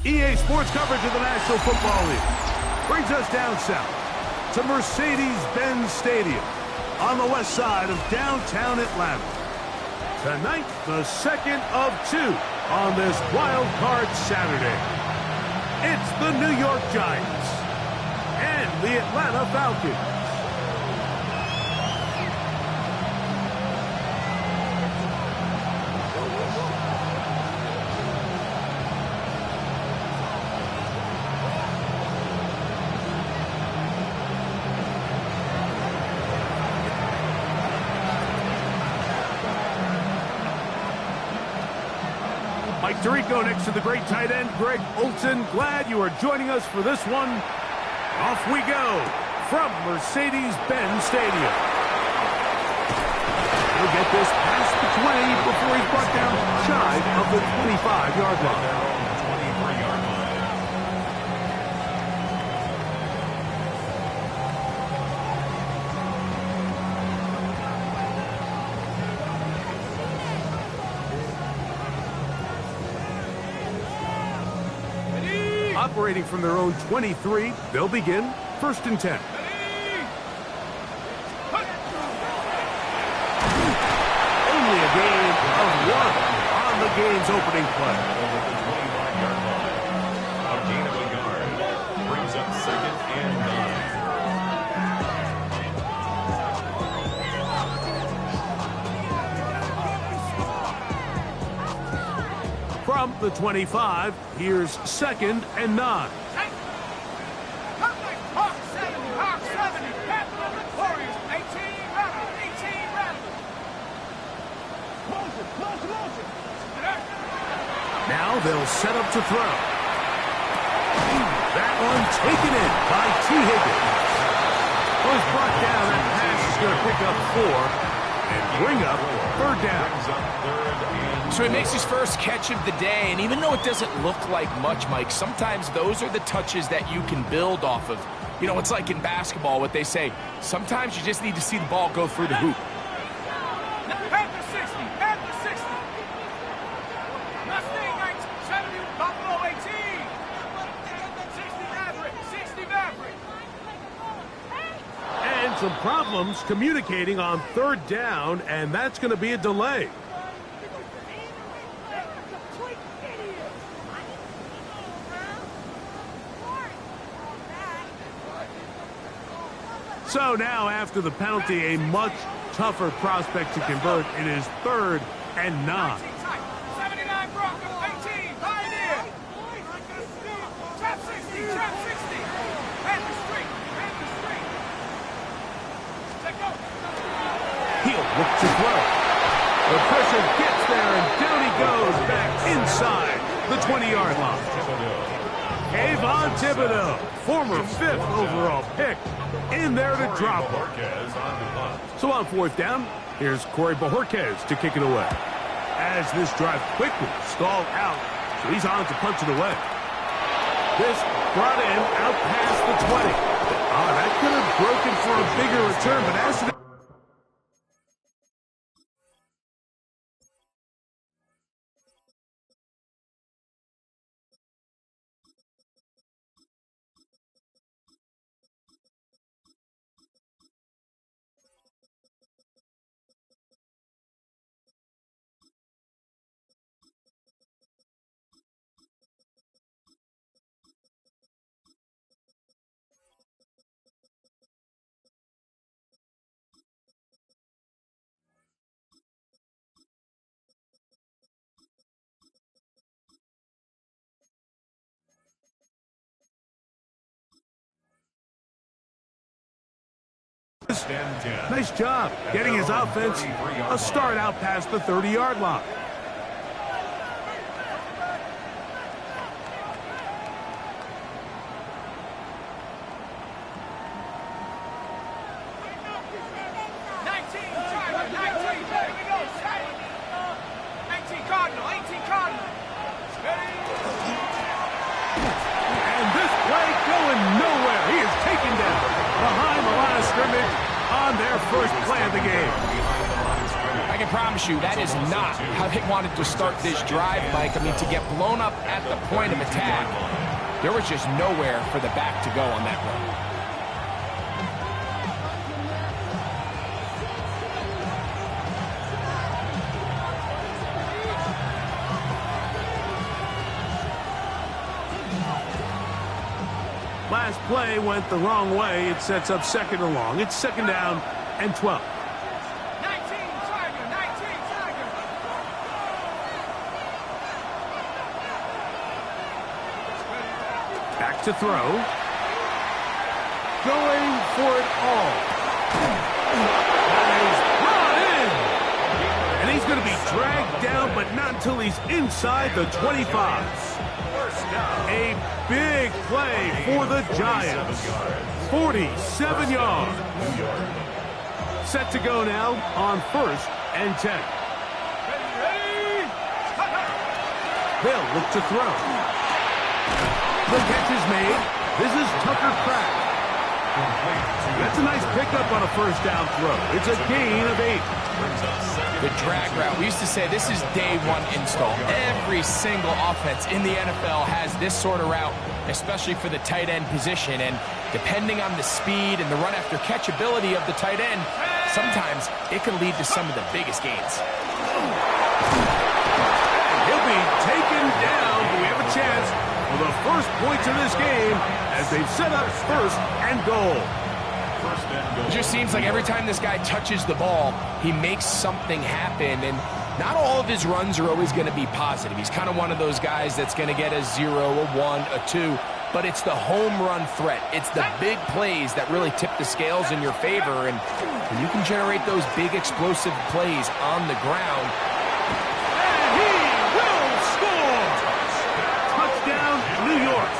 EA Sports coverage of the National Football League brings us down south to Mercedes-Benz Stadium on the west side of downtown Atlanta. Tonight, the second of two on this wild card Saturday. It's the New York Giants and the Atlanta Falcons. Mike Tirico next to the great tight end, Greg Olsen. Glad you are joining us for this one. Off we go from Mercedes-Benz Stadium. He'll get this past the 20 before he's brought down shy of the 25-yard line. Operating from their own 23, they'll begin 1st and 10. Only a gain of 1 on the game's opening play. A gain of a yard brings up 2nd and 9. From the 25, here's 2nd and 9. Now they'll set up to throw. That one taken in by T. Higgins. Was brought down. That pass is going to pick up 4 and bring up 3rd down. So he makes his first catch of the day, and even though it doesn't look like much, Mike, sometimes those are the touches that you can build off of. You know, it's like in basketball, what they say, sometimes you just need to see the ball go through the hoop. At the 60, at the 60. Mustang 1970, Buffalo 18. 60 Maverick, 60 Maverick. And some problems communicating on 3rd down, and that's going to be a delay. So now, after the penalty, a much tougher prospect to convert. It is 3rd and 9. 79 Broncos, 18, Pioneer. Trap 60, trap 60. At the street, at the street. Take go. He'll look to throw. The pressure gets there, and down he goes back inside the 20-yard line. Kayvon Thibodeau, former 5th overall pick, in there to drop him. So on 4th down, here's Corey Bojorquez to kick it away. As this drive quickly stalled out, so he's on to punch it away. This brought in out past the 20. That could have broken for a bigger return, but as it Nice job getting his offense a start out past the 30-yard line. And this play going nowhere. He is taken down behind the line of scrimmage on their first play of the game. I can promise you, that is not how they wanted to start this drive, Mike. I mean, to get blown up at the point of attack, there was just nowhere for the back to go on that run. Last play went the wrong way. It sets up second and long. It's second down and 12. 19, Tiger, 19, Tiger. Back to throw. Going for it all. And he's brought in. And he's going to be dragged down, but not until he's inside the 25. A big play for the Giants. 47 yards. Set to go now on 1st and 10. They'll look to throw. The catch is made. This is Tucker Craft. That's a nice pickup on a first down throw. It's a gain of 8. The drag route. We used to say this is day one install. Every single offense in the NFL has this sort of route, especially for the tight end position. And depending on the speed and the run after catch ability of the tight end, sometimes it can lead to some of the biggest gains. He'll be taken down, but we have a chance for the first points of this game as they've set up 1st and goal. It just seems like every time this guy touches the ball, he makes something happen, and not all of his runs are always going to be positive. He's kind of one of those guys that's going to get a 0, a 1, a 2, but it's the home run threat. It's the big plays that really tip the scales in your favor, and when you can generate those big explosive plays on the ground. And he will score! Touchdown, New York.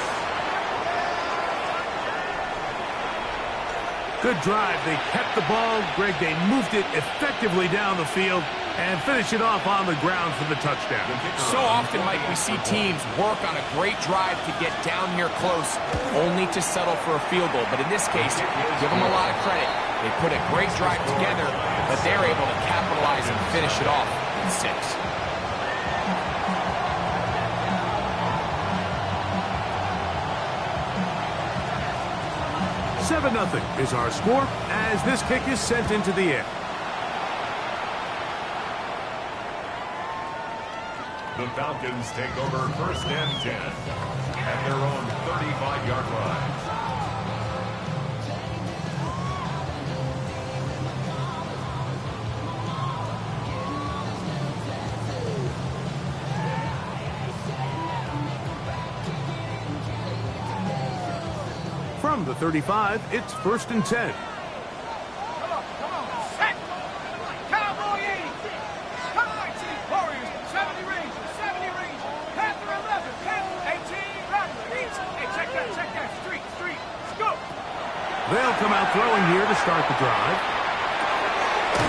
Good drive. They kept the ball. Greg, they moved it effectively down the field and finish it off on the ground for the touchdown. So often, Mike, we see teams work on a great drive to get down here close, only to settle for a field goal. But in this case, give them a lot of credit. They put a great drive together, but they're able to capitalize and finish it off in 6. 7-0 is our score as this kick is sent into the air. The Falcons take over 1st and 10 at their own 35-yard line. From the 35, it's 1st and 10. Come on, set. Cowboy 80. Come on, team. Warriors, 70 range, 70 range. Panther 11, Panther 18, Rattler, each. Hey, check that. Street, scoop. They'll come out throwing here to start the drive.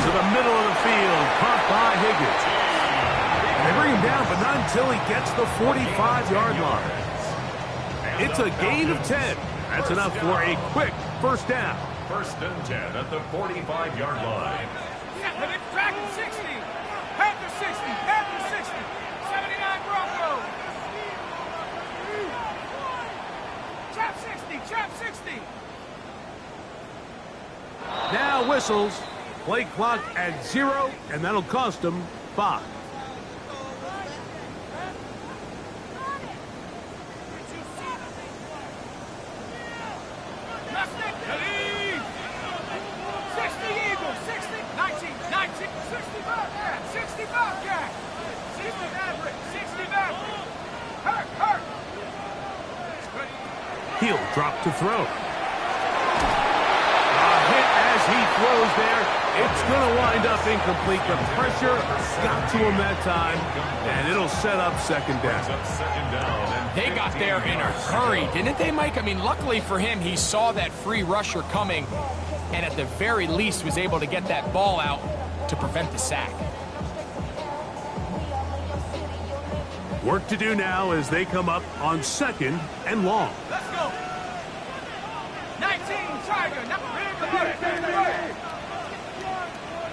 To the middle of the field, caught by Higgins. They bring him down, but not until he gets the 45-yard line. It's a gain of 10. That's enough for a quick first down. 1st and 10 at the 45-yard line. Dragon 60. Panther 60. Panther 60. 79 Broncos. Trap 60. Now whistles. Play clock at 0, and that'll cost them 5. He'll drop to throw. A hit as he throws there. It's going to wind up incomplete. The pressure got to him that time, and it'll set up 2nd down. They got there in a hurry, didn't they, Mike? I mean, luckily for him, he saw that free rusher coming, and at the very least was able to get that ball out to prevent the sack. Work to do now as they come up on 2nd and long. Let's go. 19, Tiger.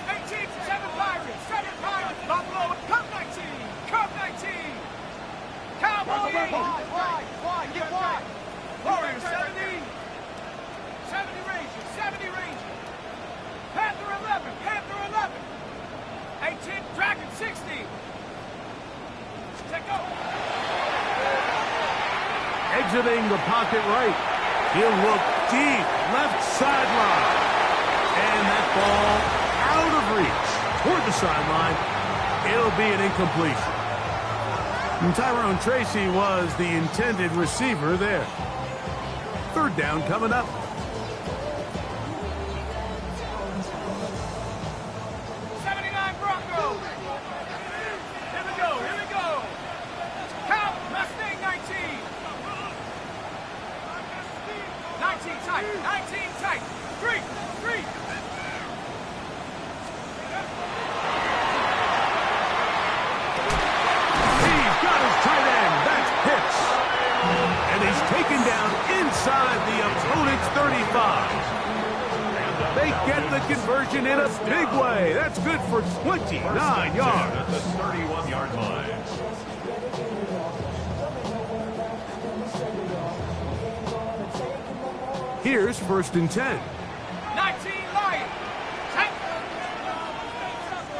18, 7 Pirates. 7 Pirates. 18, Dragon 60. Take go. Exiting the pocket right. He'll look deep, left sideline. And that ball out of reach toward the sideline. It'll be an incompletion. And Tyrone Tracy was the intended receiver there. Third down coming up. Taken down inside the opponent's 35. They get the conversion in a big way. That's good for 29 yards. At the 31-yard line. Here's 1st and 10. 19 Lions.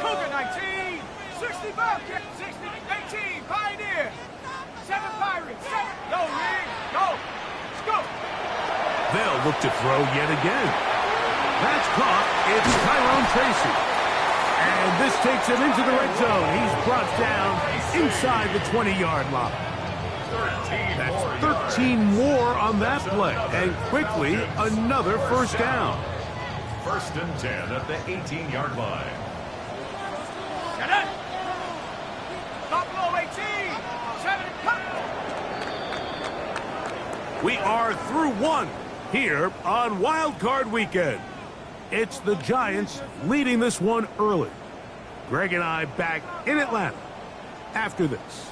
Cougar 19. 60 Bobcat. 60, 18 Pioneer. 7 Pirates. 7. No ring. Go. Scoop. They'll look to throw yet again. That's caught. It's Tyrone Tracy. And this takes him into the red zone. He's brought down inside the 20-yard line. That's 13 more on that play. And quickly, another first down. 1st and 10 at the 18-yard line. Get it. Buffalo 18. 7 cut. We are through one here on Wild Card Weekend. It's the Giants leading this one early. Greg and I back in Atlanta after this.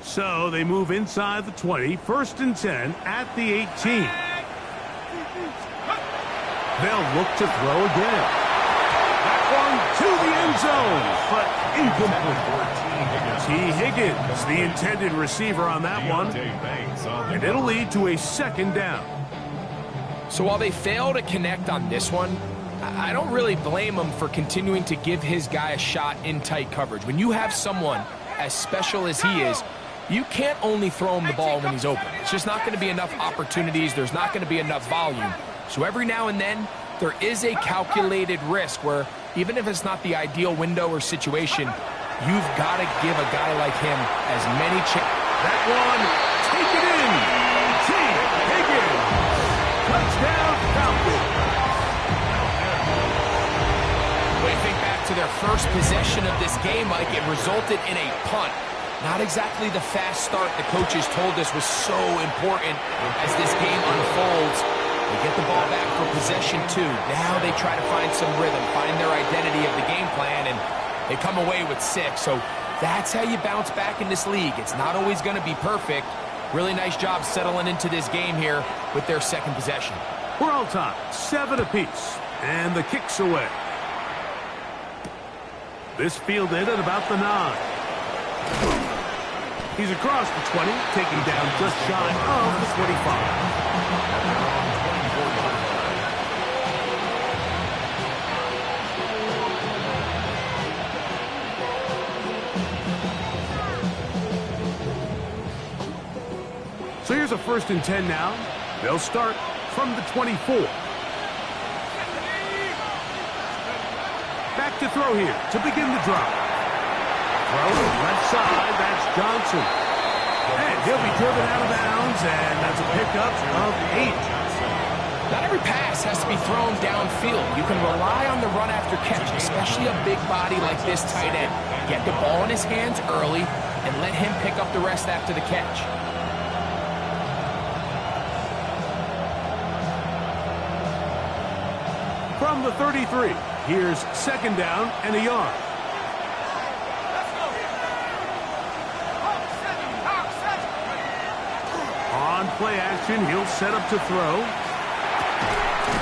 So they move inside the 20, 1st and 10 at the 18. They'll look to throw again. That one to the end zone, but incomplete. T. Higgins, the intended receiver on that one, and it'll lead to a 2nd down. So while they fail to connect on this one, I don't really blame him for continuing to give his guy a shot in tight coverage. When you have someone as special as he is, you can't only throw him the ball when he's open. It's just not going to be enough opportunities. There's not going to be enough volume. So every now and then, there is a calculated risk where even if it's not the ideal window or situation, you've got to give a guy like him as many chances. That one, take it in. T. Higgins. Touchdown, Falcons. When I think back to their first possession of this game, Mike, it resulted in a punt. Not exactly the fast start the coaches told us was so important as this game unfolds. They get the ball back for possession 2. Now they try to find some rhythm, find their identity of the game plan, and they come away with 6. So that's how you bounce back in this league. It's not always going to be perfect. Really nice job settling into this game here with their 2nd possession. We're all tied, 7 apiece, and the kick's away. This fielded at about the 9. He's across the 20, taking down just shy of the 25. So here's a 1st and 10 now. They'll start from the 24. Back to throw here to begin the drive. Throw to the left side, that's Johnson. And he'll be driven out of bounds, and that's a pickup of 8. Not every pass has to be thrown downfield. You can rely on the run after catch, especially a big body like this tight end. Get the ball in his hands early and let him pick up the rest after the catch. From the 33, here's 2nd down and a yard. On play action, he'll set up to throw.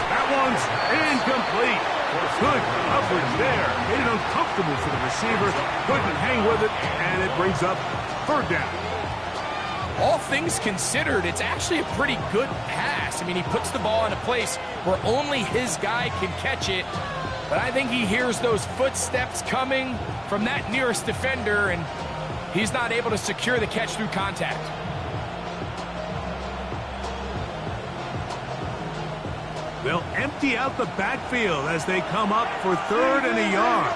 That one's incomplete. Good coverage there. Made it uncomfortable for the receiver. Couldn't hang with it, and it brings up third down. All things considered, it's actually a pretty good pass. I mean, he puts the ball in a place where only his guy can catch it. But I think he hears those footsteps coming from that nearest defender, and he's not able to secure the catch through contact. They'll empty out the backfield as they come up for third and a yard.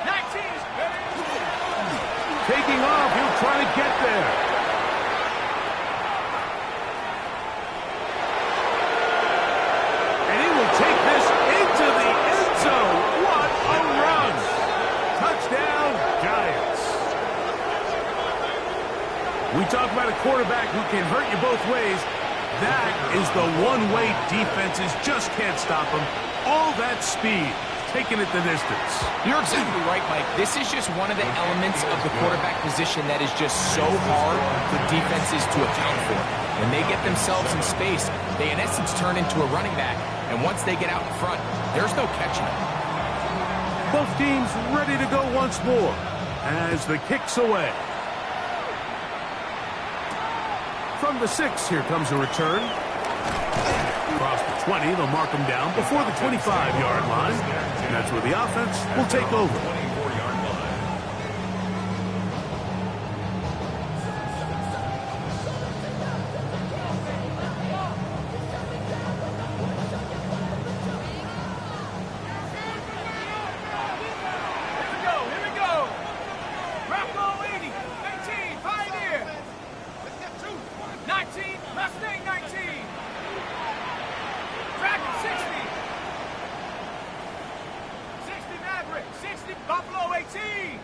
19. Taking off, he'll try to get there. And he will take this into the end zone. What a run! Touchdown, Giants. We talk about a quarterback who can hurt you both ways. That is the one-way defenses just can't stop him. All that speed, taking it the distance. You're exactly right, Mike. This is just one of the elements of the quarterback position that is just so hard for defenses to account for. When they get themselves in space, they in essence turn into a running back. And once they get out in front, there's no catching them. Both teams ready to go once more as the kick's away. From the 6, here comes a return. Across the 20, they'll mark him down before the 25-yard line. And that's where the offense will take over. 24-yard line. Here we go. Bravo 80, 18, Pioneer. 19, Mustang 19. Dragon 60. 60 Maverick, 60 Buffalo 18.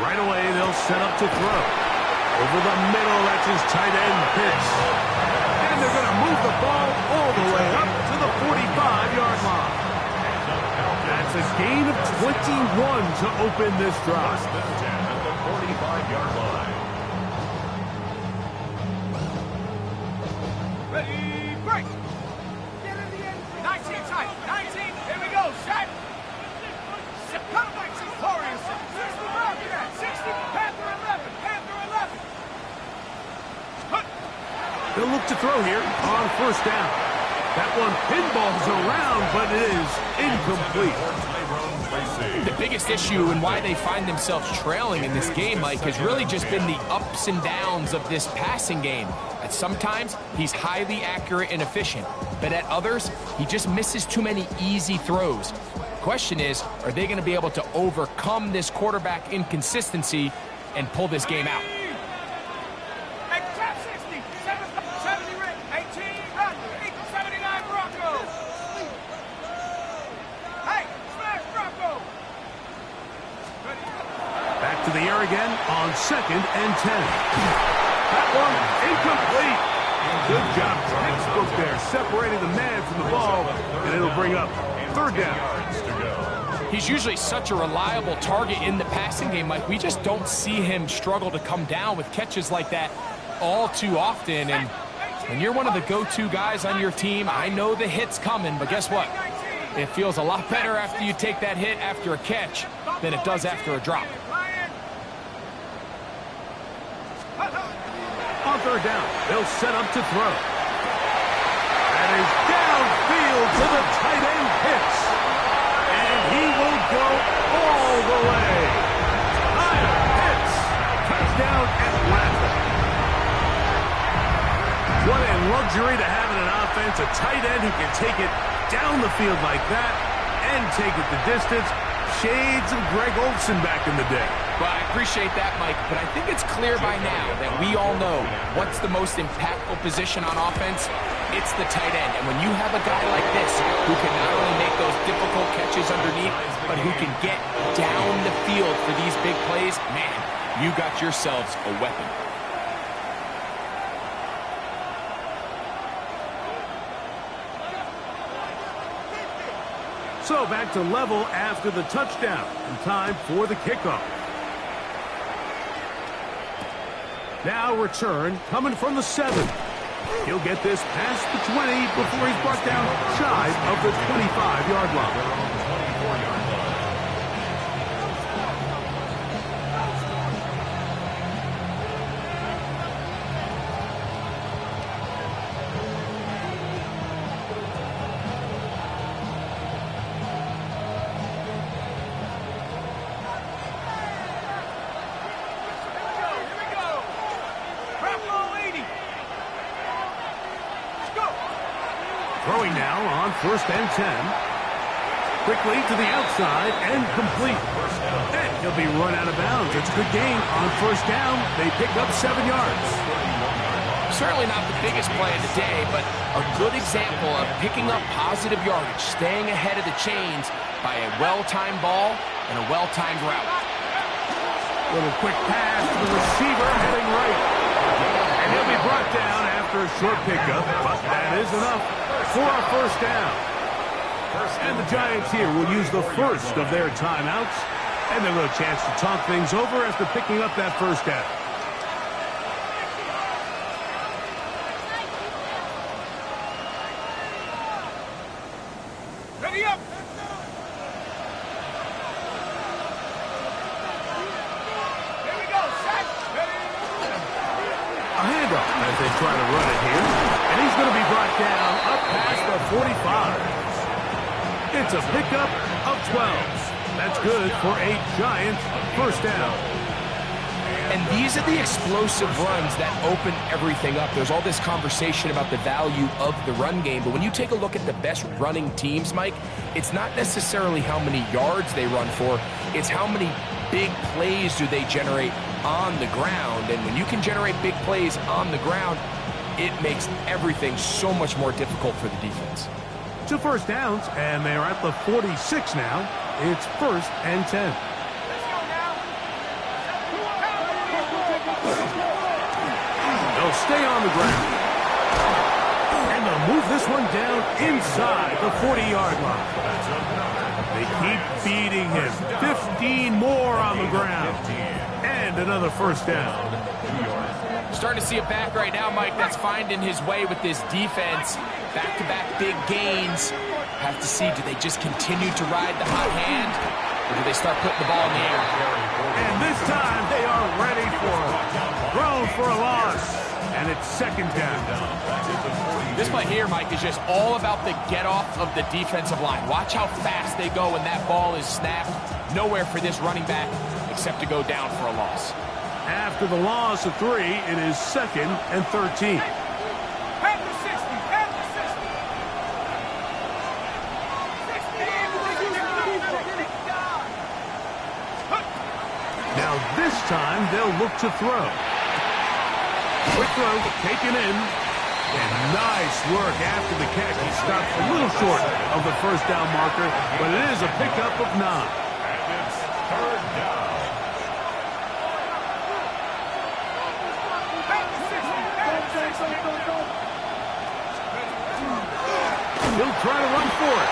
Right away, they'll set up to throw. Over the middle, that's his tight end pitch. And they're going to move the ball all the way up to the 45-yard line. That's a gain of 21 to open this drive. First and 10 at the 45-yard line. Ready, break. Get in the end. 19 tight. 19. Here we go. Set. Come back to Warriors. 60 Wildcat. 60. Panther 11. Panther 11. Hut. They'll look to throw here on first down. That one pinballs around, but it is incomplete. The biggest issue and why they find themselves trailing in this game, Mike, has really just been the ups and downs of this passing game. At sometimes, he's highly accurate and efficient, but at others, he just misses too many easy throws. The question is, are they going to be able to overcome this quarterback inconsistency and pull this game out? Hey, tap 60. 70 Rick. 18 Run. 79 Bronco. Hey, smash Bronco. Back to the air again on second and 10. That one incomplete. Good job, textbook there, separating the man from the ball, and it'll bring up third down. He's usually such a reliable target in the passing game, Mike. We just don't see him struggle to come down with catches like that all too often. And when you're one of the go-to guys on your team, I know the hit's coming, but guess what? It feels a lot better after you take that hit after a catch than it does after a drop. On third down, they'll set up to throw. That is downfield to the tight end Pitts. And he will go all the way. Kyle Pitts, touchdown Atlanta. What a luxury to have in an offense, a tight end who can take it down the field like that and take it the distance. Shades of Greg Olsen back in the day. Well, I appreciate that, Mike, but I think it's clear by now that we all know what's the most impactful position on offense. It's the tight end. And when you have a guy like this who can not only make those difficult catches underneath, but who can get down the field for these big plays, man, you got yourselves a weapon. So back to level after the touchdown, and time for the kickoff. Now return coming from the 7. He'll get this past the 20 before he's brought down shy of the 25-yard line. Their own 24-yard line. Throwing now on 1st and 10. Quickly to the outside and complete. And he'll be run out of bounds. It's a good gain on 1st down. They pick up 7 yards. Certainly not the biggest play of the day, but a good example of picking up positive yardage, staying ahead of the chains by a well-timed ball and a well-timed route. Little quick pass to the receiver heading right. And he'll be brought down after a short pickup, but that is enough for a 1st down. And the Giants here will use the first of their timeouts, and they'll have a chance to talk things over after picking up that 1st down. Ready up! Here we go, set! Ready! A handoff as they try to run it here. And he's going to be brought down up past the 45. It's a pickup of 12. That's good for a Giants 1st down. And these are the explosive runs that open everything up. There's all this conversation about the value of the run game, but when you take a look at the best running teams, Mike, it's not necessarily how many yards they run for, it's how many big plays do they generate on the ground. And when you can generate big plays on the ground, it makes everything so much more difficult for the defense. 2 1st downs, and they're at the 46 now. It's 1st and 10. Let's go now! They'll stay on the ground. And they'll move this one down inside the 40-yard line. They keep beating him. 15 more on the ground. And another 1st down. Starting to see a back right now, Mike, that's finding his way with this defense. Back-to-back big gains. Have to see, do they just continue to ride the hot hand, or do they start putting the ball in the air? And this time they are ready for it. Thrown for a loss. And it's 2nd down. This play here, Mike, is just all about the get-off of the defensive line. Watch how fast they go when that ball is snapped. Nowhere for this running back except to go down for a loss. After the loss of 3, it is 2nd and 13. At the 60! At the 60! 60! Now this time they'll look to throw. Quick throw taken in. And nice work after the catch. He stopped a little short of the 1st down marker, but it is a pickup of 9. And it's 3rd down. He'll try to run for it.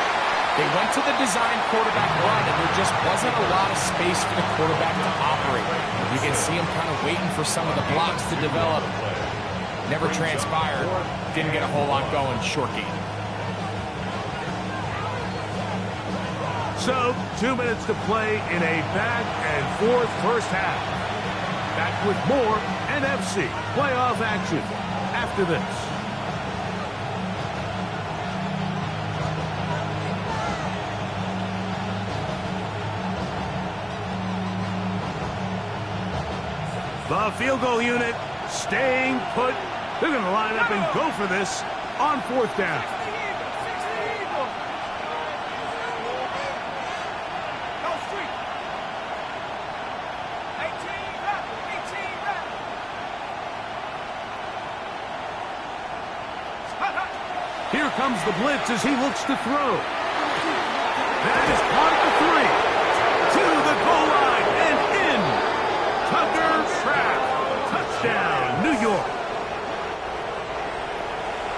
They went to the design quarterback run, and there just wasn't a lot of space for the quarterback to operate. You can see him kind of waiting for some of the blocks to develop. Never transpired. Didn't get a whole lot going. Short game. So, 2 minutes to play in a back and forth 1st half. Back with more NFC playoff action after this. The field goal unit staying put. They're going to line up and go for this on 4th down. Here comes the blitz as he looks to throw. That is caught at the 3. To the goal line and in. Tucker Kraft. Touchdown, New York.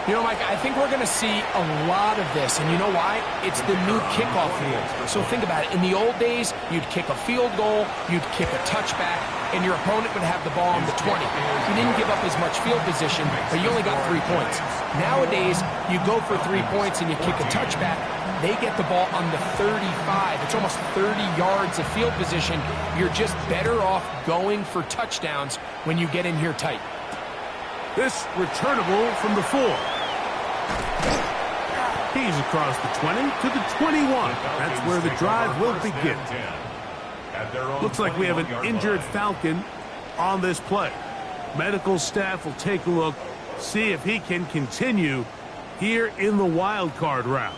You know, Mike, I think we're going to see a lot of this, and you know why? It's the new kickoff rule. So think about it. In the old days, you'd kick a field goal, you'd kick a touchback, and your opponent would have the ball on the 20. You didn't give up as much field position, but you only got 3 points. Nowadays, you go for 3 points and you kick a touchback, they get the ball on the 35. It's almost 30 yards of field position. You're just better off going for touchdowns when you get in here tight. This returnable from the 4. He's across the 20 to the 21. That's where the drive will begin. Looks like we have an injured Falcon on this play. Medical staff will take a look, see if he can continue here in the wild card round.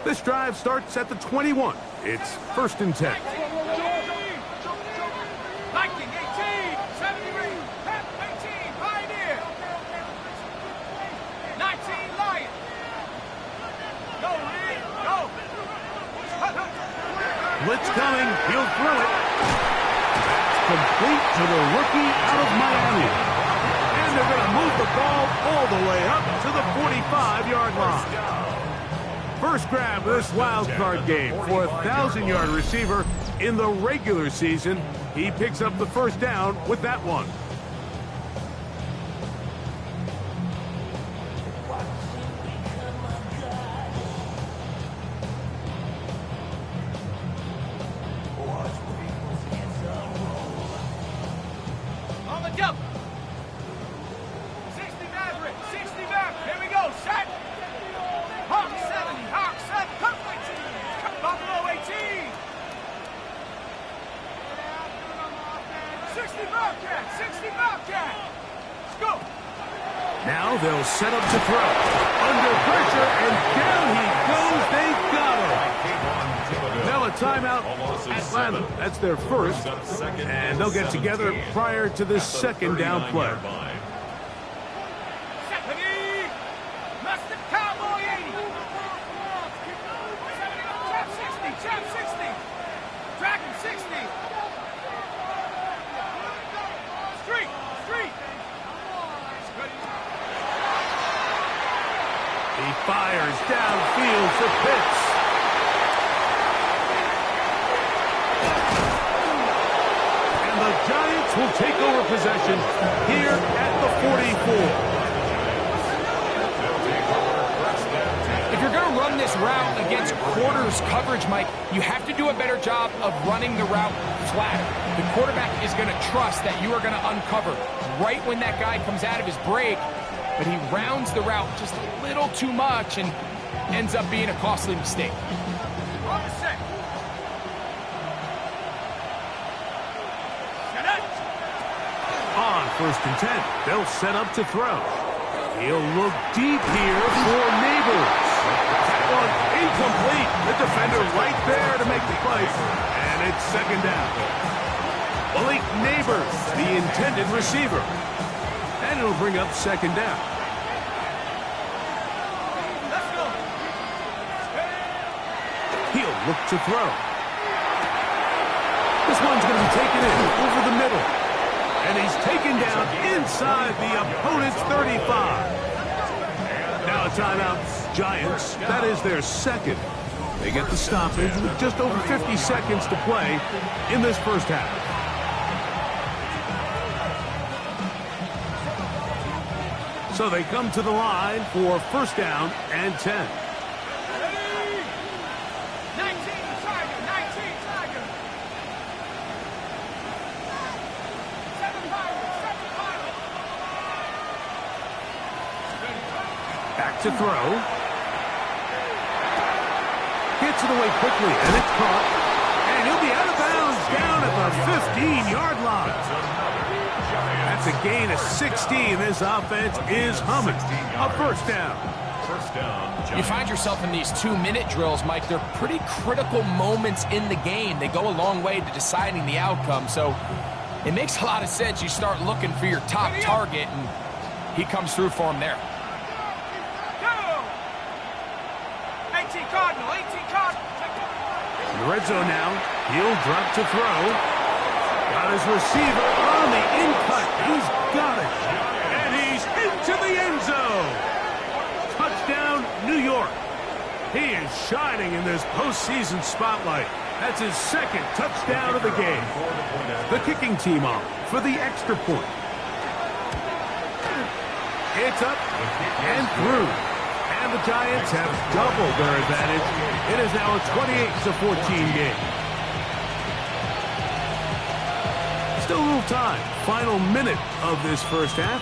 This drive starts at the 21. It's 1st and 10. 19, 18, 70 ring, 18, Pioneer. 19, Lion. Go, Reed, go. Blitz coming, he'll throw it. Complete to the rookie out of Miami. And they're going to move the ball all the way up to the 45-yard line. First grab of this wild card game for a 1,000-yard receiver in the regular season. He picks up the first down with that one. On the jump. 60 Maverick, 60 Maverick. Here we go, set. Hawk 70, Hawk 7, Cook 18, Buffalo 18. 60 Bobcat, 60 Bobcat. Let's go. Now they'll set up to throw. Under pressure, and down he goes. They got him. Now a timeout, Atlanta. That's their first, and they'll get together prior to this second down play. Stephanie, Mustard Cowboy 80. Chap 60, Dragon 60. Street. He fires downfield for Pitts. And the Giants will take over possession here at the 44. If you're going to run this route against quarters coverage, Mike, you have to do a better job of running the route flat. The quarterback is going to trust that you are going to uncover right when that guy comes out of his break, but he rounds the route just a little too much and ends up being a costly mistake. On the set. Set it. On 1st and 10, they'll set up to throw. He'll look deep here for Neighbors. That one incomplete. The defender right there to make the play. And it's 2nd down. Malik Neighbors, the intended receiver. And it'll bring up 2nd down. Let's go. He'll look to throw. This one's going to be taken in over the middle. And he's taken down inside the opponent's 35. Now a timeout. Giants, that is their second. They get the stoppage with just over 50 seconds to play in this first half. So they come to the line for 1st down and 10. 19, Tiger, 19, Tiger. 7 Pirates, 7 Pirates. Back to throw. Gets it away quickly, and it's caught. And he'll be out of bounds down at the 15-yard line. That's a gain of 16. This offense is humming. A 1st down. You find yourself in these 2-minute drills, Mike. They're pretty critical moments in the game. They go a long way to deciding the outcome. So it makes a lot of sense. You start looking for your top target, and he comes through for him there. Go! 18 Cardinal, 18 Cardinal. the red zone now. He'll drop to throw. Got his receiver on the in-cut. He's got it. And he's into the end zone. Touchdown, New York. He is shining in this postseason spotlight. That's his second touchdown of the game. The kicking team on for the extra point. It's up and through. And the Giants have doubled their advantage. It is now a 28-14 game. Still a little time. Final minute of this first half.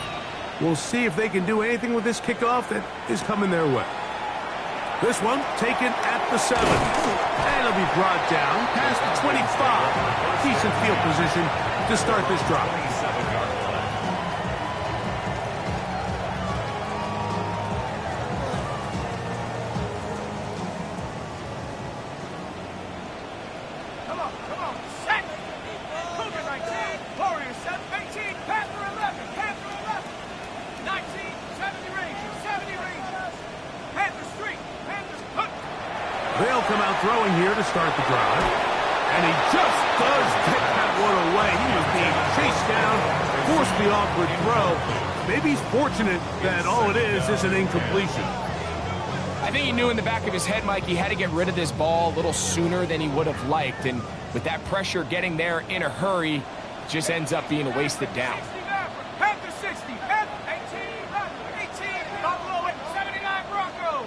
We'll see if they can do anything with this kickoff that is coming their way. This one taken at the 7. And it'll be brought down past the 25. Decent field position to start this drive. Come on, set! Cougar 19, Warriors 7, 18, Panther 11, Panther 11, 19, 70 Rangers, 70 Rangers, Panther streak, Panthers punt. They'll come out throwing here to start the drive. And he just does get that one away. He was being chased down, forced the awkward throw. Maybe he's fortunate that all it is an incompletion. I think he knew in the back of his head, Mike, he had to get rid of this ball a little sooner than he would have liked. And with that pressure getting there in a hurry, it just ends up being a wasted down. 60 Maverick, Panther 60, Panther 18, Rockland 18, Buffalo 79 Broncos.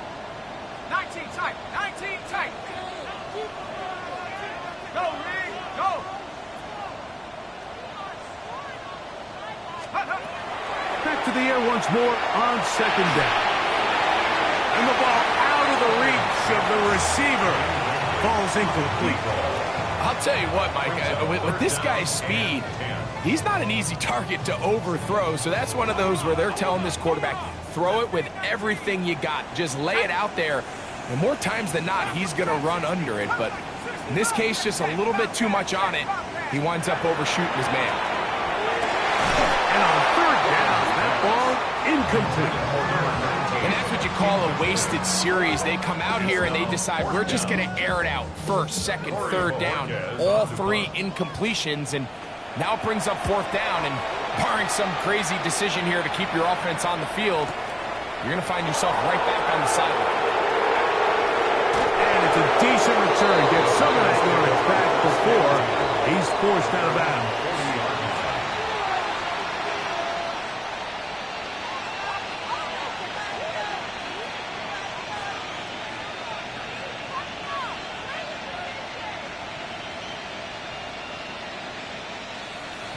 19 tight, 19 tight. Go, Lee, go. Back to the air once more on second down. And the ball out of the reach of the receiver. Ball's incomplete. I'll tell you what, Mike, with this guy's speed, he's not an easy target to overthrow. So that's one of those where they're telling this quarterback, throw it with everything you got. Just lay it out there. And more times than not, he's going to run under it. But in this case, just a little bit too much on it. He winds up overshooting his man. And on third down, that ball incomplete. And that's what you call a wasted series. They come out here and they decide we're just going to air it out. First, second, third down. All three incompletions. And now it brings up fourth down. And barring some crazy decision here to keep your offense on the field, you're going to find yourself right back on the sideline. And it's a decent return. Gets some of that yardage back before he's forced out of bounds.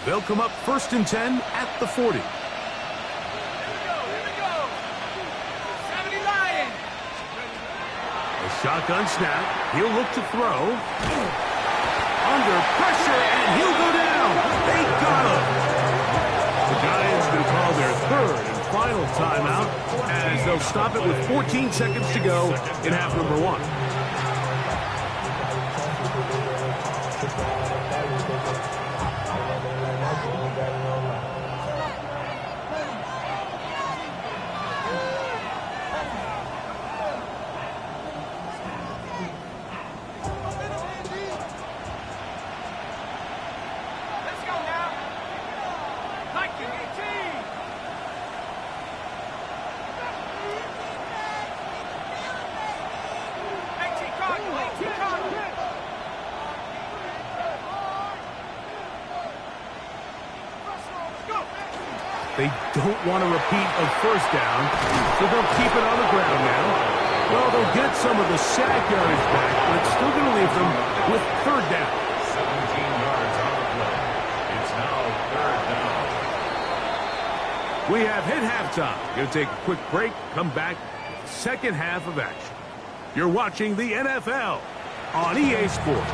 They'll come up 1st and 10 at the 40. Here we go. 70 Lions. A shotgun snap. He'll look to throw. Under pressure, and he'll go down. They got him. The Giants going to call their third and final timeout as they'll stop it with 14 seconds to go in half number 1. They don't want to repeat a first down, so they'll keep it on the ground now. Well, they'll get some of the sack yardage back, but it's still going to leave them with third down. 17 yards on the play. It's now third down. We have hit halftime. Going to take a quick break, come back, second half of action. You're watching the NFL on EA Sports.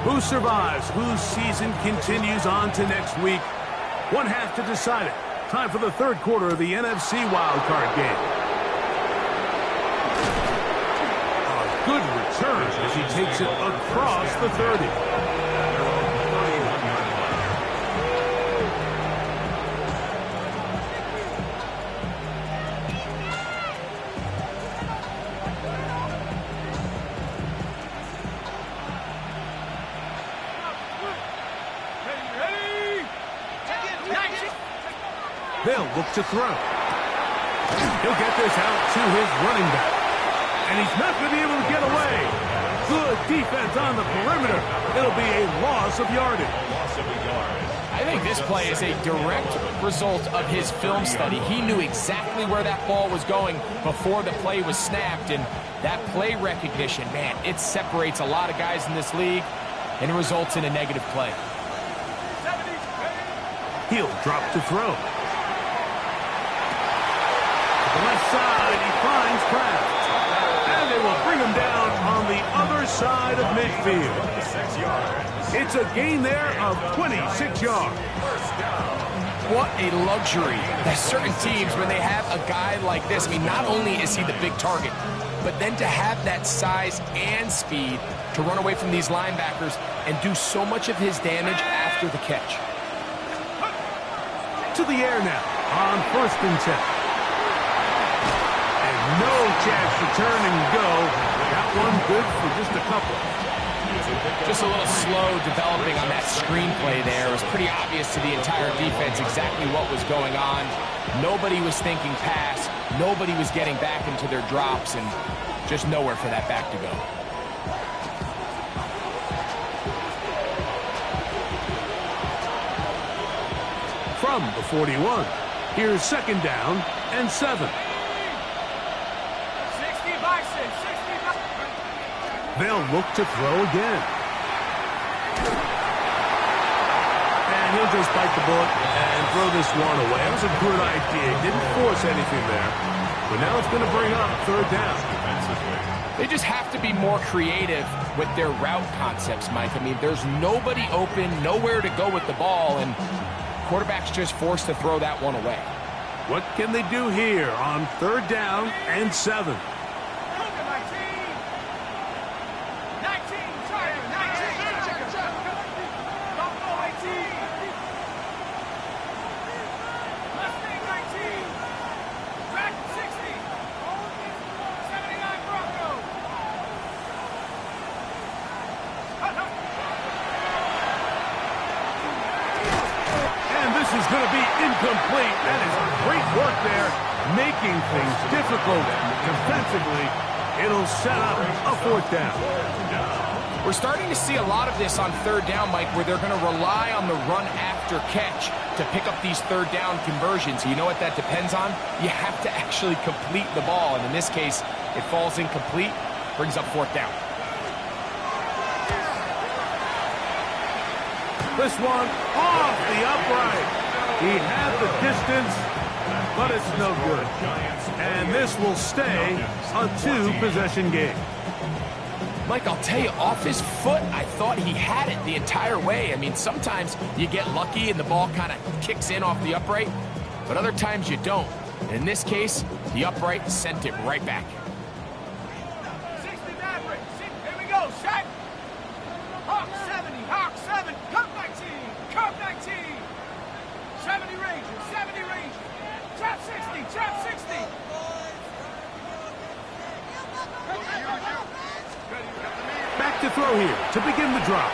Who survives? Whose season continues on to next week? One half to decide it. Time for the third quarter of the NFC wildcard game. A good return as he takes it across the 30. They'll look to throw. He'll get this out to his running back. And he's not going to be able to get away. Good defense on the perimeter. It'll be a loss of yardage. I think this play is a direct result of his film study. He knew exactly where that ball was going before the play was snapped, and that play recognition, man, it separates a lot of guys in this league and results in a negative play. He'll drop to throw. To the left side, he finds Kraft. And they will bring him down on the other side of midfield. It's a gain there of 26 yards. What a luxury that certain teams, when they have a guy like this, I mean, not only is he the big target, but then to have that size and speed to run away from these linebackers and do so much of his damage after the catch. To the air now on 1st and 10. And no chance to turn and go. That one good for just a couple. Just a little slow developing on that screenplay there. It was pretty obvious to the entire defense exactly what was going on. Nobody was thinking pass. Nobody was getting back into their drops, and just nowhere for that back to go. From the 41, here's 2nd down and 7. 60 by 6, 60 by... They'll look to throw again. And he'll just bite the bullet and throw this one away. That was a good idea. He didn't force anything there. But now it's going to bring up 3rd down. They just have to be more creative with their route concepts, Mike. I mean, there's nobody open, nowhere to go with the ball, and quarterback's just forced to throw that one away. What can they do here on 3rd down and 7? 'Incomplete. That is great work there, making things difficult defensively. It'll set up a 4th down. We're starting to see a lot of this on 3rd down, Mike, where they're going to rely on the run after catch to pick up these 3rd down conversions. You know what that depends on? You have to actually complete the ball, and in this case, it falls incomplete, brings up 4th down. This one off the upright. He had the distance, but it's no good. And this will stay a 2-possession game. Mike, I'll tell you, off his foot, I thought he had it the entire way. I mean, sometimes you get lucky and the ball kind of kicks in off the upright, but other times you don't. And in this case, the upright sent it right back. 60 Maverick. Here we go. Set. Hawk 70. Hawk 7. Cup 19. Cup 19. 70 Rangers, 70 Rangers. Trap 60, trap 60. Back to throw here to begin the drop.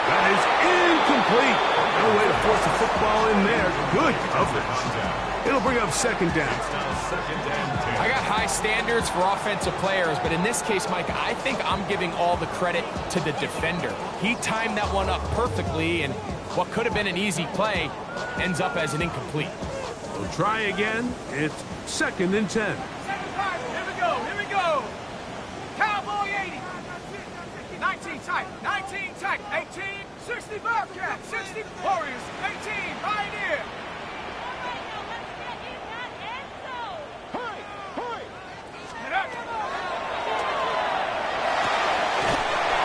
That is incomplete. No way to force a football in there. Good coverage. It'll bring up 2nd down. I got high standards for offensive players, but in this case, Mike, I think I'm giving all the credit to the defender. He timed that one up perfectly, and what could have been an easy play ends up as an incomplete. We'll try again. It's 2nd and 10. Here we go, here we go. Cowboy 80. 19 tight, 19 tight. 18, 60 Bobcat, 60 Warriors, 18 Pioneer.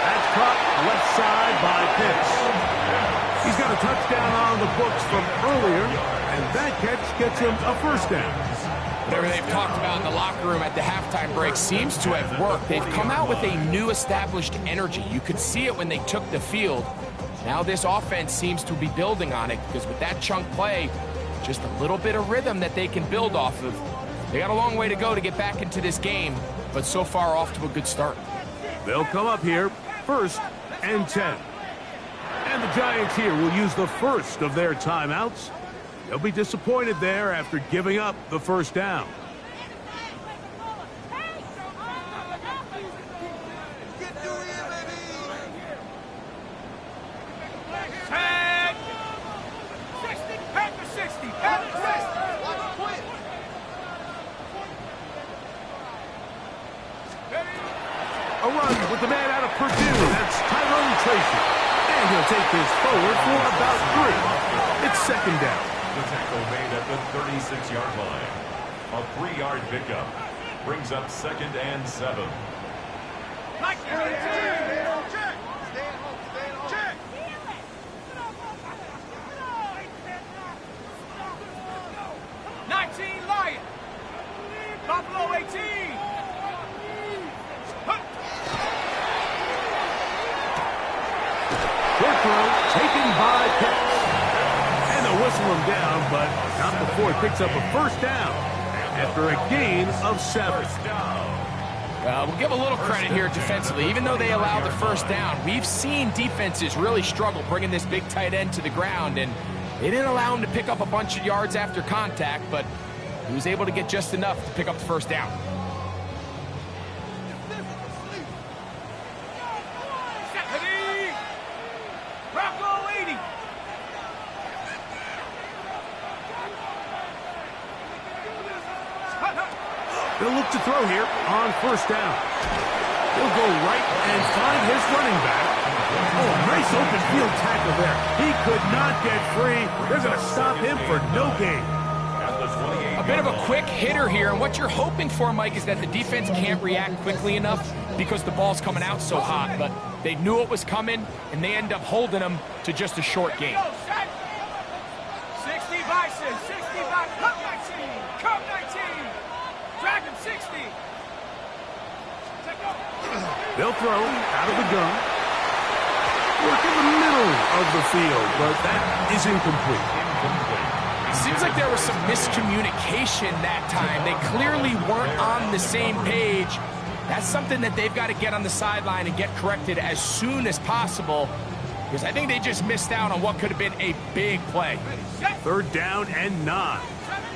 That's caught left side by Pitts. He's got a touchdown on the books from earlier, and that catch gets him a 1st down. Whatever they've talked about in the locker room at the halftime break seems to have worked. They've come out with a new established energy. You could see it when they took the field. Now this offense seems to be building on it, because with that chunk play, just a little bit of rhythm that they can build off of. They got a long way to go to get back into this game, but so far off to a good start. They'll come up here, 1st and 10. And the Giants here will use the first of their timeouts. They'll be disappointed there after giving up the first down. A run with the man out of Purdue. That's Tracy. And he'll take this forward for about 3. It's second down. The tackle made at the 36-yard line. A 3-yard pickup brings up 2nd and 7. Check. 19 Lion. Buffalo 18. Short throw taken by Pitts. And they'll whistle him down, but not before he picks up a first down after a gain of 7. We'll give a little credit here defensively. Even though they allowed the first down, we've seen defenses really struggle bringing this big tight end to the ground, and they didn't allow him to pick up a bunch of yards after contact, but he was able to get just enough to pick up the first down. They'll look to throw here on first down. He'll go right and find his running back. Oh, nice open field tackle there. He could not get free. They're going to stop him for no gain. A bit of a quick hitter here, and what you're hoping for, Mike, is that the defense can't react quickly enough because the ball's coming out so hot. But they knew it was coming, and they end up holding him to just a short gain. 60 Bison, 60 Bison, Cup 19, Cup 19. Drag him 60. They'll throw out of the gun. Work in the middle of the field, but that is incomplete. Seems like there was some miscommunication that time. They clearly weren't on the same page. That's something that they've got to get on the sideline and get corrected as soon as possible, because I think they just missed out on what could have been a big play. 3rd down and 9. 70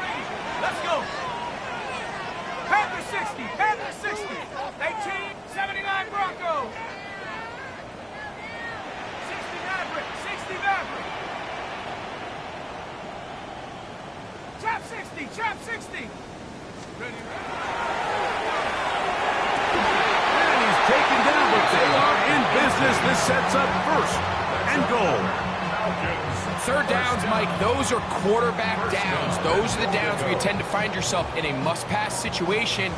range. Let's go. Panther 60, Panther 60. 18, 79 Broncos. 60 Maverick, 60 Maverick. Chap 60, Chap 60. Ready. And he's taken down, but they are in business. This sets up 1st and goal. 3rd downs, Mike, those are quarterback downs. Those are the downs where you tend to find yourself in a must-pass situation,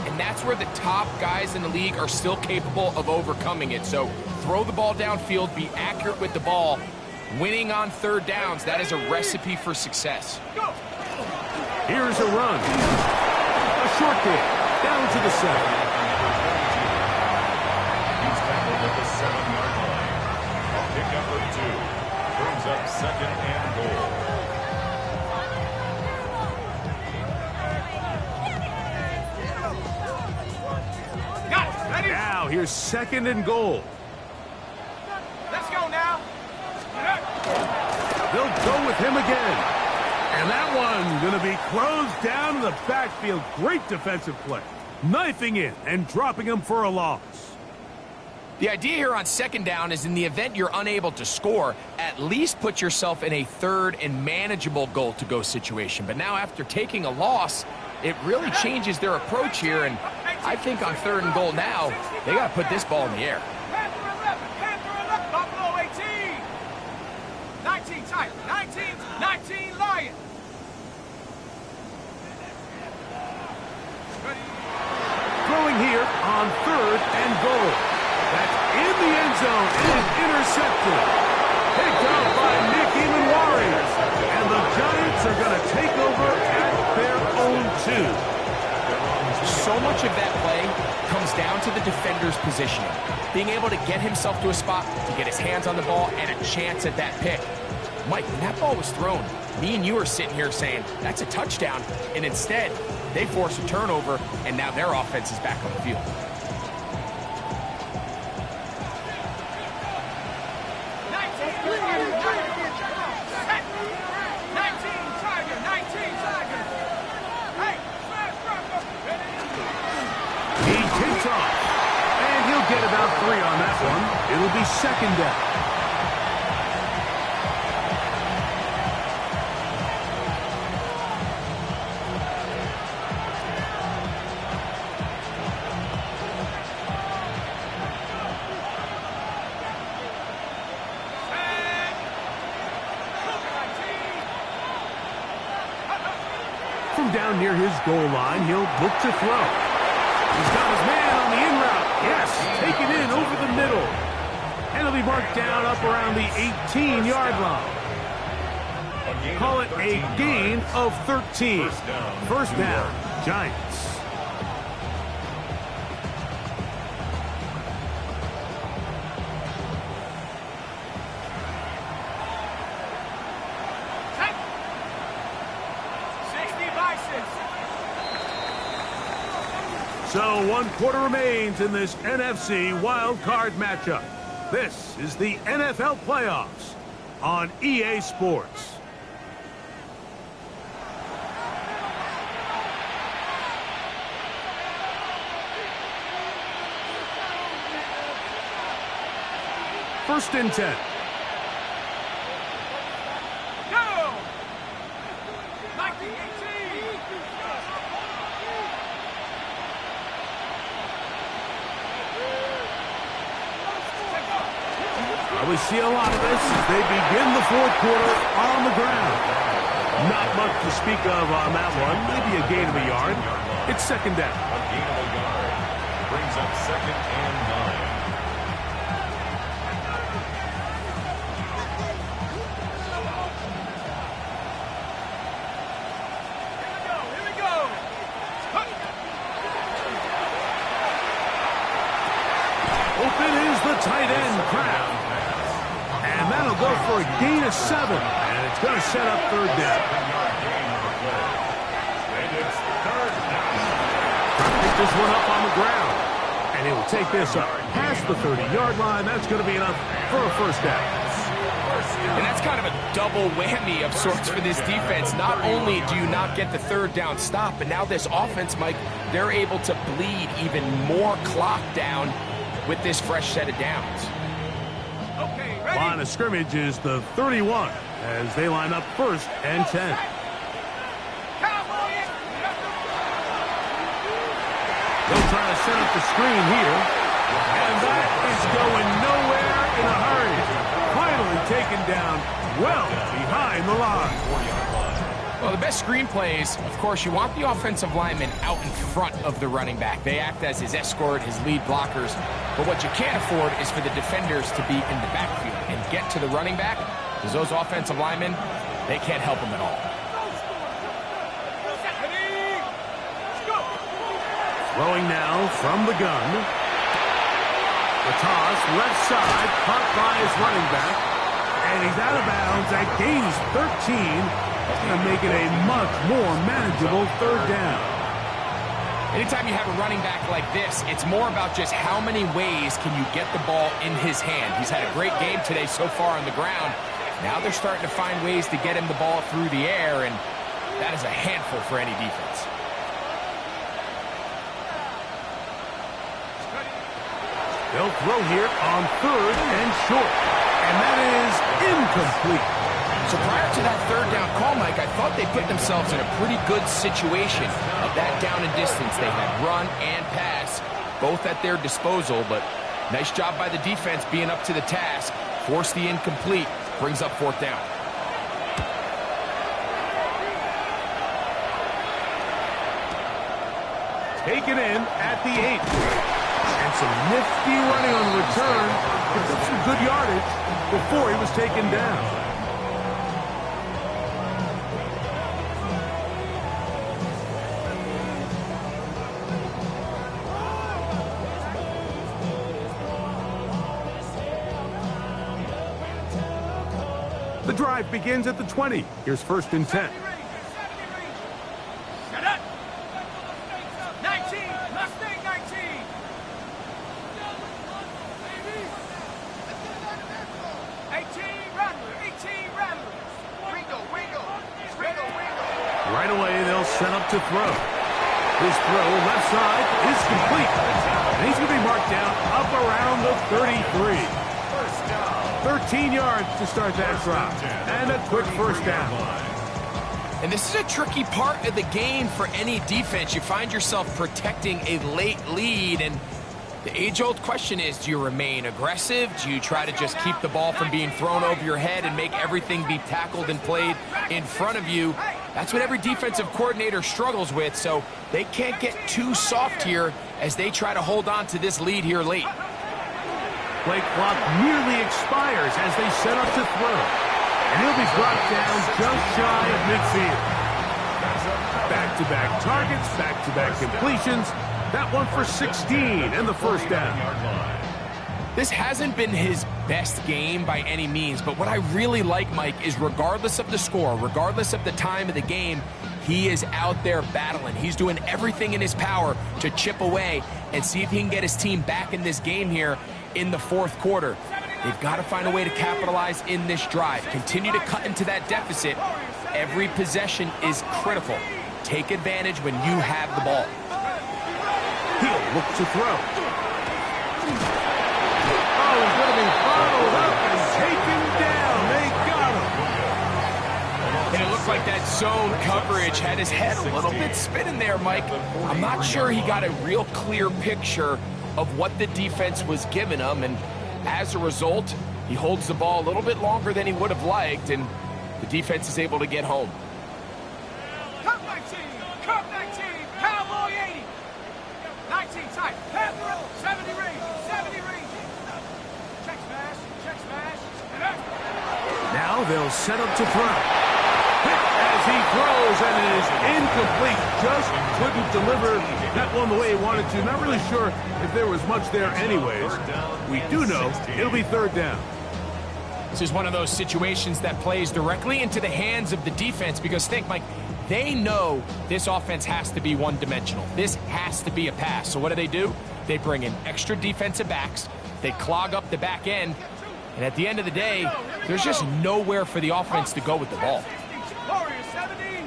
and that's where the top guys in the league are still capable of overcoming it. So throw the ball downfield, be accurate with the ball. Winning on 3rd downs, that is a recipe for success. Go. Here's a run. A short kick down to the 7. He's tackled at the 7-yard line. A pickup of 2. Brings up 2nd and goal. Got it. Ready? Now here's 2nd and goal. Let's go now. They'll go with him again. And that one's going to be closed down in the backfield. Great defensive play. Knifing in and dropping him for a loss. The idea here on 2nd down is in the event you're unable to score, at least put yourself in a 3rd and manageable goal-to-go situation. But now after taking a loss, it really changes their approach here. And I think on 3rd and goal now, they got to put this ball in the air. Panther 11, Panther 11, Buffalo 18. 19 Tiger, 19 Lion. Throwing here on 3rd and goal. That's in the end zone. It is intercepted. Picked up by Nick Emanwari. And the Giants are going to take over at their own 2. So much of that play comes down to the defender's positioning. Being able to get himself to a spot, to get his hands on the ball, and a chance at that pick. Mike, when that ball was thrown, me and you are sitting here saying, that's a touchdown. And instead, they force a turnover, and now their offense is back on the field. 3 on that one. It'll be second down. From down near his goal line, he'll look to throw. He's got his man on the in route. Yes, take it in over the middle. And it'll be marked down up around the 18-yard line. Call it a gain of 13. First down, Giants. So 1 quarter remains in this NFC wild card matchup. This is the NFL playoffs on EA Sports. First and 10. Go! 19-18. We see a lot of this as they begin the 4th quarter on the ground. Not much to speak of on that one. Maybe a gain of a yard. It's second down. A gain of a yard brings up 2nd and 9. Here we go. Open is the tight end crowd. And that'll go for a gain of 7. And it's going to set up 3rd down. And it's 3rd down. Trying to pick this one up on the ground. And he will take this up past the 30-yard line. That's going to be enough for a first down. And that's kind of a double whammy of sorts for this defense. Not only do you not get the 3rd down stop, but now this offense, Mike, they're able to bleed even more clock down with this fresh set of downs. Okay, ready? Line of scrimmage is the 31 as they line up 1st and 10. Cowboys! They'll try to set up the screen here. And that is going nowhere in a hurry. Finally taken down well behind the line. Well, the best screen plays, of course, you want the offensive lineman out in front of the running back. They act as his escort, his lead blockers. But what you can't afford is for the defenders to be in the backfield and get to the running back, because those offensive linemen, they can't help him at all. Throwing now from the gun. The toss, left side, caught by his running back. And he's out of bounds. That gains 13. That's going to make it a much more manageable 3rd down. Anytime you have a running back like this, it's more about just how many ways can you get the ball in his hand. He's had a great game today so far on the ground. Now they're starting to find ways to get him the ball through the air, and that is a handful for any defense. They'll throw here on 3rd and short. And that is incomplete. So prior to that 3rd down call, Mike, I thought they put themselves in a pretty good situation of that down and distance. They had run and pass, both at their disposal, but nice job by the defense being up to the task. Force the incomplete, brings up 4th down. Taken in at the 8. And some nifty running on the return. He took some good yardage before he was taken down. The drive begins at the 20. Here's 1st and 10. Shut up! 19! Mustang 19! Right away, they'll set up to throw. His throw left side is complete. And he's going to be marked down up around the 33. 13 yards to start that drive. And a quick first down. And this is a tricky part of the game for any defense. You find yourself protecting a late lead, and the age-old question is, do you remain aggressive? Do you try to just keep the ball from being thrown over your head and make everything be tackled and played in front of you? That's what every defensive coordinator struggles with, so they can't get too soft here as they try to hold on to this lead here late. Play clock nearly expires as they set up to throw. And he'll be brought down just shy of midfield. Back-to-back targets, back-to-back completions. That one for 16 and the first down. This hasn't been his best game by any means, but what I really like, Mike, is regardless of the score, regardless of the time of the game, he is out there battling. He's doing everything in his power to chip away and see if he can get his team back in this game here in the fourth quarter. They've got to find a way to capitalize in this drive. Continue to cut into that deficit. Every possession is critical. Take advantage when you have the ball. He'll look to throw. Oh, he's going to be followed up and taken down. They got him. And it looked like that zone coverage had his head a little bit spinning there, Mike. I'm not sure he got a real clear picture of what the defense was giving him, and as a result, he holds the ball a little bit longer than he would have liked, and the defense is able to get home. Cut 19, cut 19, Cowboy 80. 19 tight, Panther 70 range, 70 range. Check smash, and up. Now they'll set up to throw. As he throws, and it is incomplete. Just couldn't deliver that one the way he wanted to. Not really sure if there was much there anyways. We do know it'll be third down. This is one of those situations that plays directly into the hands of the defense, because think, Mike, they know this offense has to be one-dimensional. This has to be a pass. So what do? They bring in extra defensive backs. They clog up the back end. And at the end of the day, there's just nowhere for the offense to go with the ball. Warriors 70,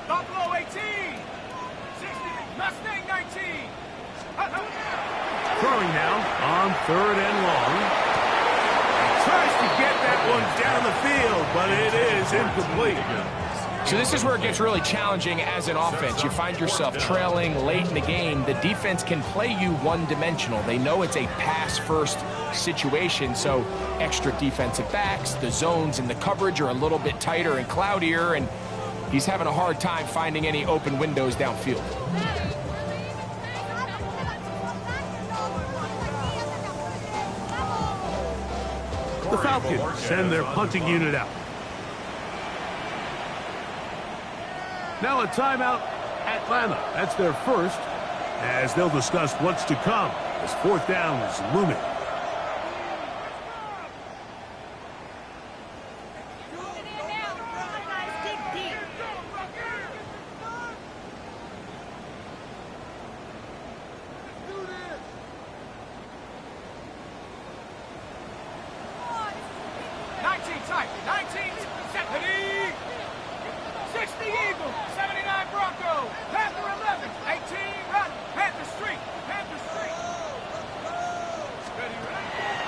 Buffalo 18, 60, Mustang 19. Throwing now on third and long. He tries to get that one down the field, but it is incomplete. So this is where it gets really challenging as an offense. You find yourself trailing late in the game. The defense can play you one-dimensional. They know it's a pass-first situation, so extra defensive backs, the zones and the coverage are a little bit tighter and cloudier, and he's having a hard time finding any open windows downfield. The Falcons send their punting unit out. Now a timeout, Atlanta. That's their first, as they'll discuss what's to come as fourth down is looming.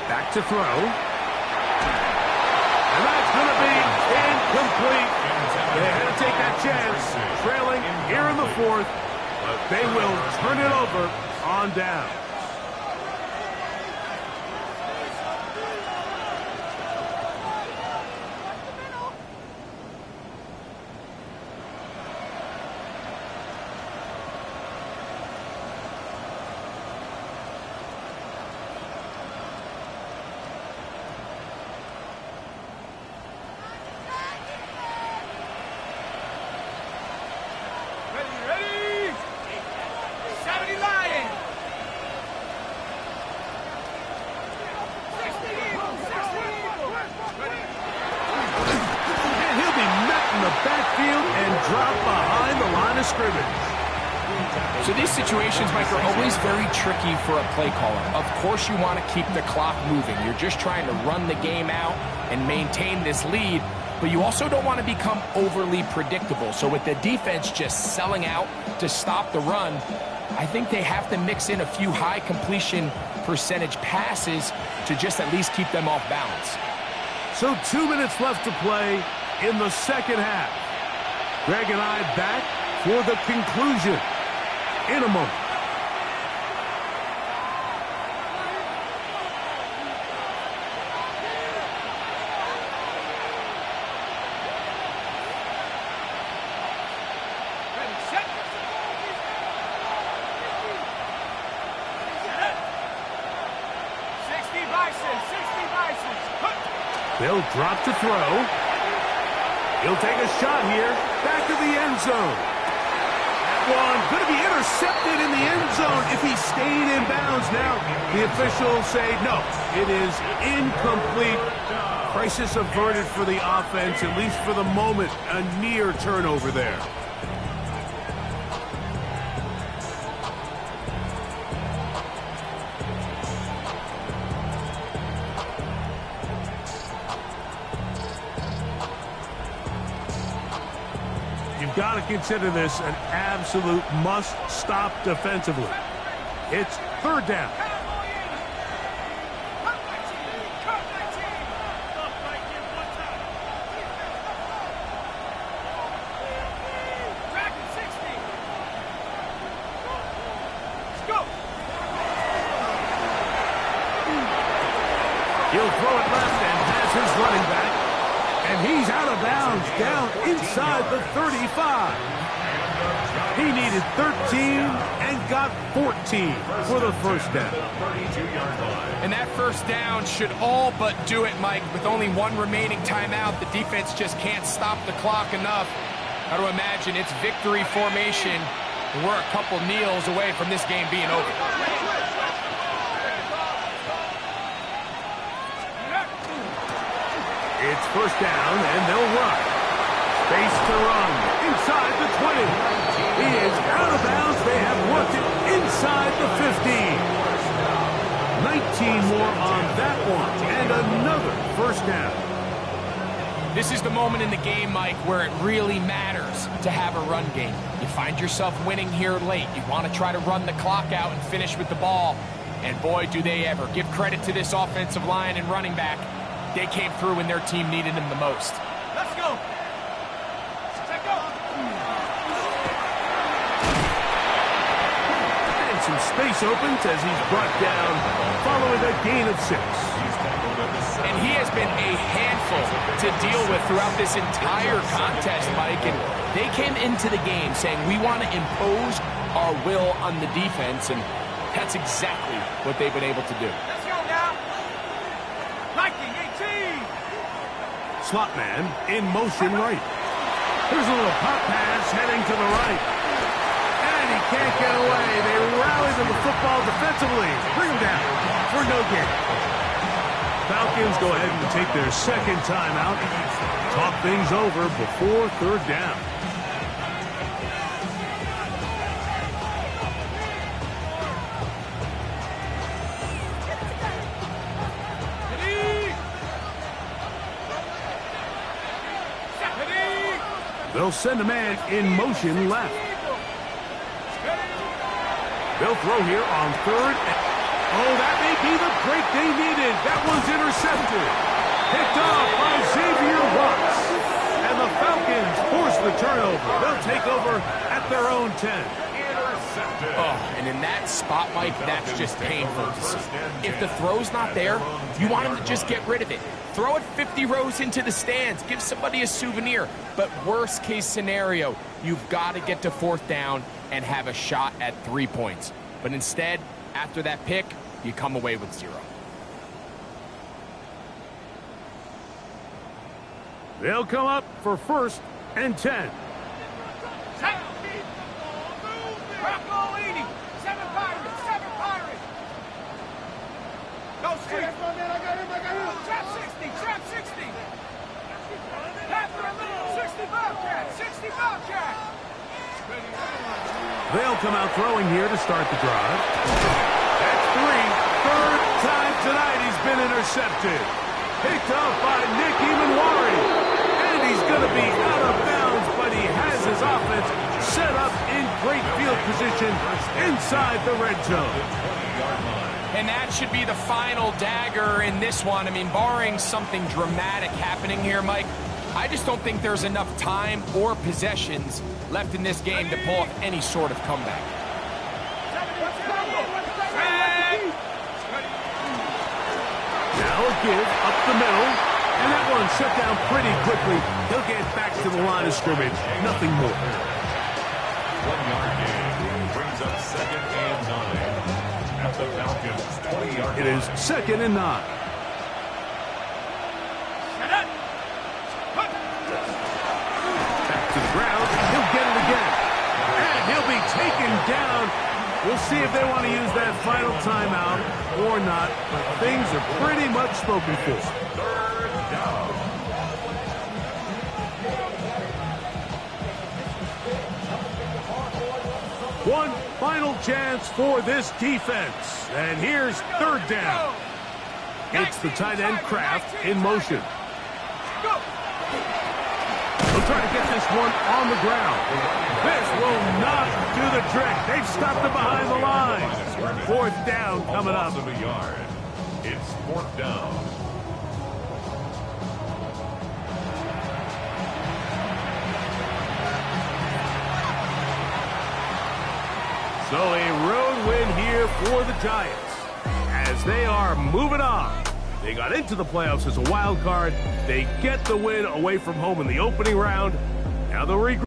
Back to throw. And that's going to be incomplete. They had to take that chance, trailing here in the fourth, but they will turn it over on down. So these situations, Mike, are always very tricky for a play caller. Of course you want to keep the clock moving. You're just trying to run the game out and maintain this lead, but you also don't want to become overly predictable. So with the defense just selling out to stop the run, I think they have to mix in a few high completion percentage passes to just at least keep them off balance. So 2 minutes left to play in the second half. Greg and I back for the conclusion in a moment. They'll drop to throw. He'll take a shot here. Back to the end zone. That one going to be intercepted in the end zone if he stayed in bounds. Now, the officials say no. It is incomplete. Crisis averted for the offense, at least for the moment. A near turnover there. You've got to consider this an absolute must-stop defensively. It's third down. He'll throw it left and has his running back. And he's out of bounds, down inside the 35. He needed 13 and got 14 for the first down. And that first down should all but do it, Mike. With only one remaining timeout, the defense just can't stop the clock enough. Got to imagine it's victory formation. And we're a couple kneels away from this game being over. It's first down, and they'll run. Space to run inside the 20. He is out of bounds. They have worked it inside the 15. 19 more on that one, and another first down. This is the moment in the game, Mike, where it really matters to have a run game. You find yourself winning here late. You want to try to run the clock out and finish with the ball. And boy, do they ever. Give credit to this offensive line and running back. They came through when their team needed them the most. Let's go. Let's go. And some space opens as he's brought down following a gain of 6. And he has been a handful to deal with throughout this entire contest, Mike. And they came into the game saying, we want to impose our will on the defense. And that's exactly what they've been able to do. Let's go now. Viking 18. Slot man in motion right. Here's a little pop pass heading to the right. And he can't get away. They rally to the football defensively. Bring him down for no gain. Falcons go ahead and take their second timeout. Talk things over before third down. They'll send a man in motion left. They'll throw here on third. Oh, that may be the break they needed. That one's intercepted. Picked off by Xavier Watts. And the Falcons force the turnover. They'll take over at their own 10. Oh, and in that spot, Mike, that's just painful to see. If the throw's not there, you want him to just get rid of it. Throw it 50 rows into the stands. Give somebody a souvenir. But worst case scenario, you've got to get to fourth down and have a shot at 3 points. But instead, after that pick, you come away with 0. They'll come up for first and 10. Rocco 80. 7 Pirates. 7 Pirates. Go street. I got him. Trap 60. Trap 60. Panther in middle. 60 Bobcat. 60 Bobcat. They'll come out throwing here to start the drive. That's 3. Third time tonight he's been intercepted. Picked up by Nick Emanwari. And he's going to be out of bounds, but he has his offense set up in great field position inside the red zone. And that should be the final dagger in this one. I mean, barring something dramatic happening here, Mike, I just don't think there's enough time or possessions left in this game to pull off any sort of comeback. Now a give up the middle, and that one shut down pretty quickly. He'll get back to the line of scrimmage, nothing more. 1-yard gain brings up 2nd and 9 at the Falcons' 20-yard line. It is 2nd and 9. Back to the ground. He'll get it again. And he'll be taken down. We'll see if they want to use that final timeout or not, but things are pretty much spoken for. 3rd down. One final chance for this defense. And here's 3rd down. It's the tight end Kraft in motion. He'll try to get this one on the ground. This will not do the trick. They've stopped it behind the line. 4th down coming up. Of a yard. It's 4th down. So a road win here for the Giants as they are moving on. They got into the playoffs as a wild card. They get the win away from home in the opening round. Now they'll regroup.